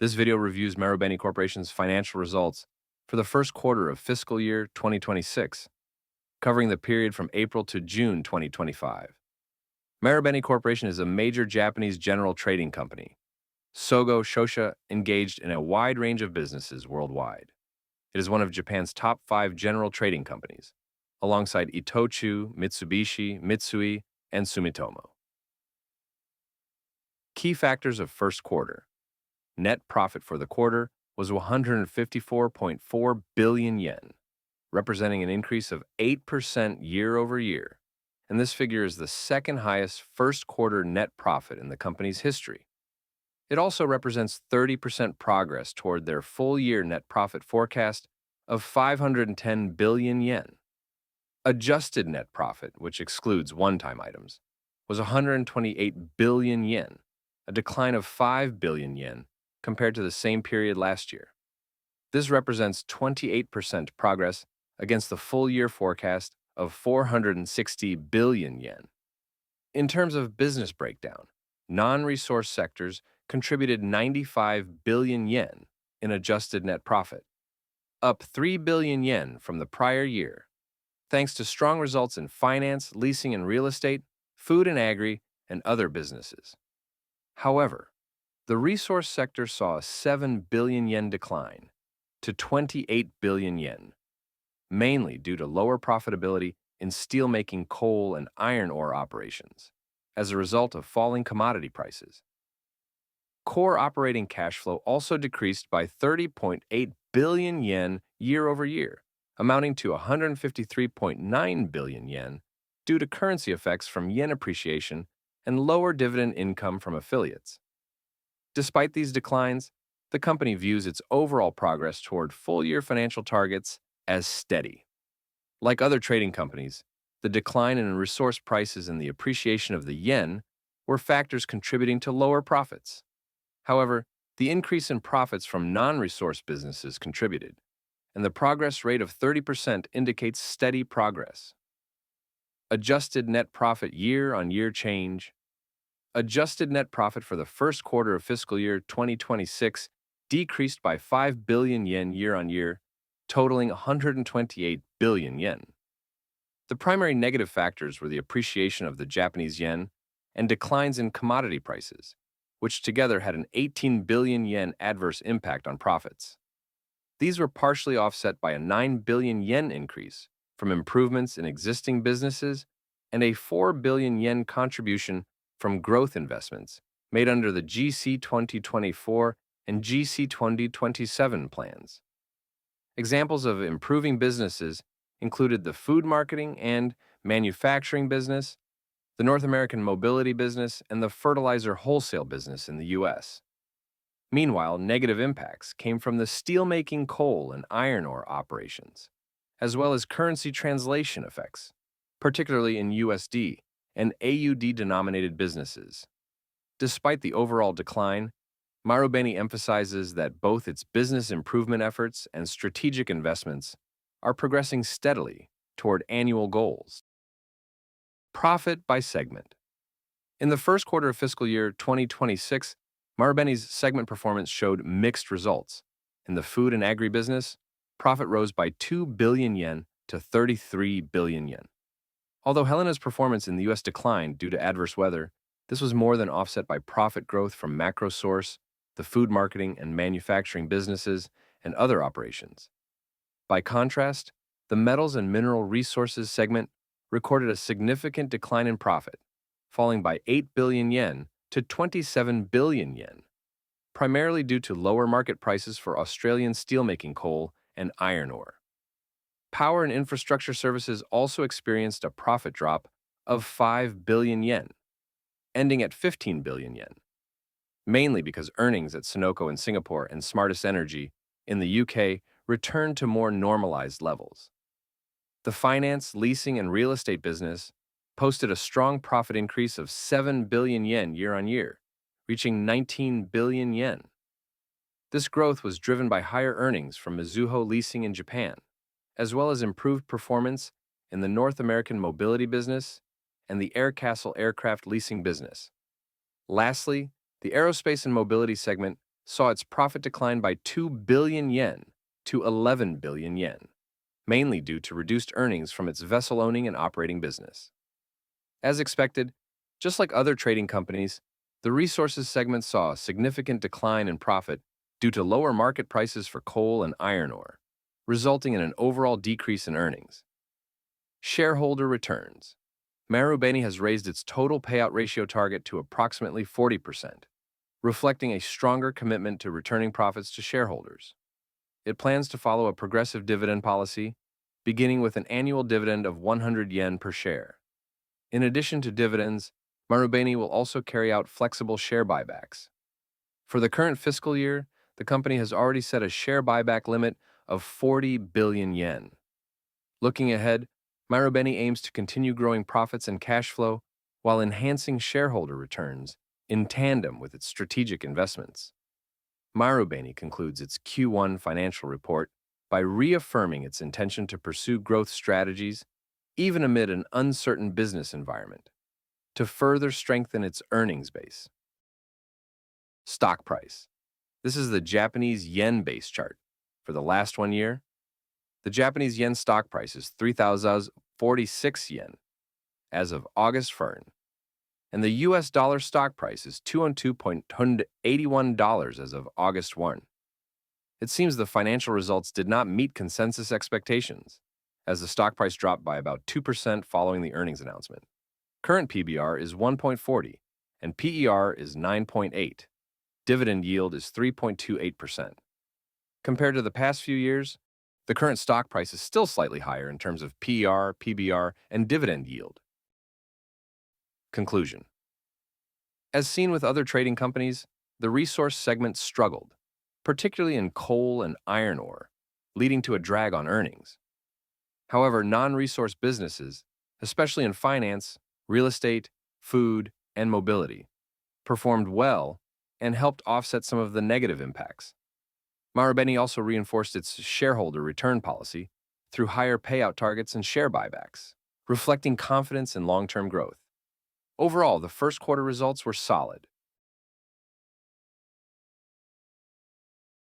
This video reviews Marubeni Corporation's financial results for the first quarter of fiscal year 2026, covering the period from April to June 2025. Marubeni Corporation is a major Japanese general trading company. Sogo Shosha engaged in a wide range of businesses worldwide. It is one of Japan's top 5 general trading companies, alongside Itochu, Mitsubishi, Mitsui, and Sumitomo. Key factors of first quarter. Net profit for the quarter was 154.4 billion yen, representing an increase of 8% year over year, and this figure is the second highest first quarter net profit in the company's history. It also represents 30% progress toward their full-year net profit forecast of 510 billion yen. Adjusted net profit, which excludes one-time items, was 128 billion yen, a decline of 5 billion yen compared to the same period last year. This represents 28% progress against the full-year forecast of 460 billion yen. In terms of business breakdown, non-resource sectors contributed 95 billion yen in adjusted net profit, up 3 billion yen from the prior year, thanks to strong results in finance, leasing and real estate, food and agri, and other businesses. However, the resource sector saw a 7 billion yen decline to 28 billion yen, mainly due to lower profitability in steelmaking coal and iron ore operations as a result of falling commodity prices. Core operating cash flow also decreased by 30.8 billion yen year over year, amounting to 153.9 billion yen due to currency effects from yen appreciation and lower dividend income from affiliates. Despite these declines, the company views its overall progress toward full-year financial targets as steady. Like other trading companies, the decline in resource prices and the appreciation of the yen were factors contributing to lower profits. However, the increase in profits from non-resource businesses contributed, and the progress rate of 30% indicates steady progress. Adjusted net profit year-on-year change. Adjusted net profit for the first quarter of fiscal year 2026 decreased by 5 billion yen year-on-year, totaling 128 billion yen. The primary negative factors were the appreciation of the Japanese yen and declines in commodity prices, which together had an 18 billion yen adverse impact on profits. These were partially offset by a 9 billion yen increase from improvements in existing businesses and a 4 billion yen contribution from growth investments made under the GC 2024 and GC 2027 plans. Examples of improving businesses included the food marketing and manufacturing business, the North American mobility business, and the fertilizer wholesale business in the U.S. Meanwhile, negative impacts came from the steelmaking coal and iron ore operations, as well as currency translation effects, particularly in USD and AUD-denominated businesses. Despite the overall decline, Marubeni emphasizes that both its business improvement efforts and strategic investments are progressing steadily toward annual goals. Profit by segment. In the first quarter of fiscal year 2026, Marubeni's segment performance showed mixed results. In the food and agribusiness, profit rose by 2 billion yen to 33 billion yen. Although Helena's performance in the U.S. declined due to adverse weather, this was more than offset by profit growth from MacroSource, the food marketing and manufacturing businesses, and other operations. By contrast, the metals and mineral resources segment recorded a significant decline in profit, falling by 8 billion yen to 27 billion yen, primarily due to lower market prices for Australian steelmaking coal and iron ore. Power and infrastructure services also experienced a profit drop of 5 billion yen, ending at 15 billion yen, mainly because earnings at Sunoco in Singapore and Smartest Energy in the UK returned to more normalized levels. The finance, leasing, and real estate business posted a strong profit increase of 7 billion yen year-on-year, reaching 19 billion yen. This growth was driven by higher earnings from Mizuho Leasing in Japan, as well as improved performance in the North American mobility business and the Aircastle aircraft leasing business. Lastly, the aerospace and mobility segment saw its profit decline by 2 billion yen to 11 billion yen, mainly due to reduced earnings from its vessel owning and operating business. As expected, just like other trading companies, the resources segment saw a significant decline in profit due to lower market prices for coal and iron ore, resulting in an overall decrease in earnings. Shareholder returns. Marubeni has raised its total payout ratio target to approximately 40%, reflecting a stronger commitment to returning profits to shareholders. It plans to follow a progressive dividend policy, beginning with an annual dividend of 100 yen per share. In addition to dividends, Marubeni will also carry out flexible share buybacks. For the current fiscal year, the company has already set a share buyback limit of 40 billion yen. Looking ahead, Marubeni aims to continue growing profits and cash flow while enhancing shareholder returns in tandem with its strategic investments. Marubeni concludes its Q1 financial report by reaffirming its intention to pursue growth strategies, even amid an uncertain business environment, to further strengthen its earnings base. Stock price. This is the Japanese yen-based chart. For the last 1 year, the Japanese yen stock price is 3,046 yen as of August 1st, and the US dollar stock price is $202.81 as of August 1. It seems the financial results did not meet consensus expectations, as the stock price dropped by about 2% following the earnings announcement. Current PBR is 1.40, and PER is 9.8. Dividend yield is 3.28%. Compared to the past few years, the current stock price is still slightly higher in terms of PER, PBR, and dividend yield. Conclusion. As seen with other trading companies, the resource segment struggled, particularly in coal and iron ore, leading to a drag on earnings. However, non-resource businesses, especially in finance, real estate, food, and mobility, performed well and helped offset some of the negative impacts. Marubeni also reinforced its shareholder return policy through higher payout targets and share buybacks, reflecting confidence in long-term growth. Overall, the first quarter results were solid,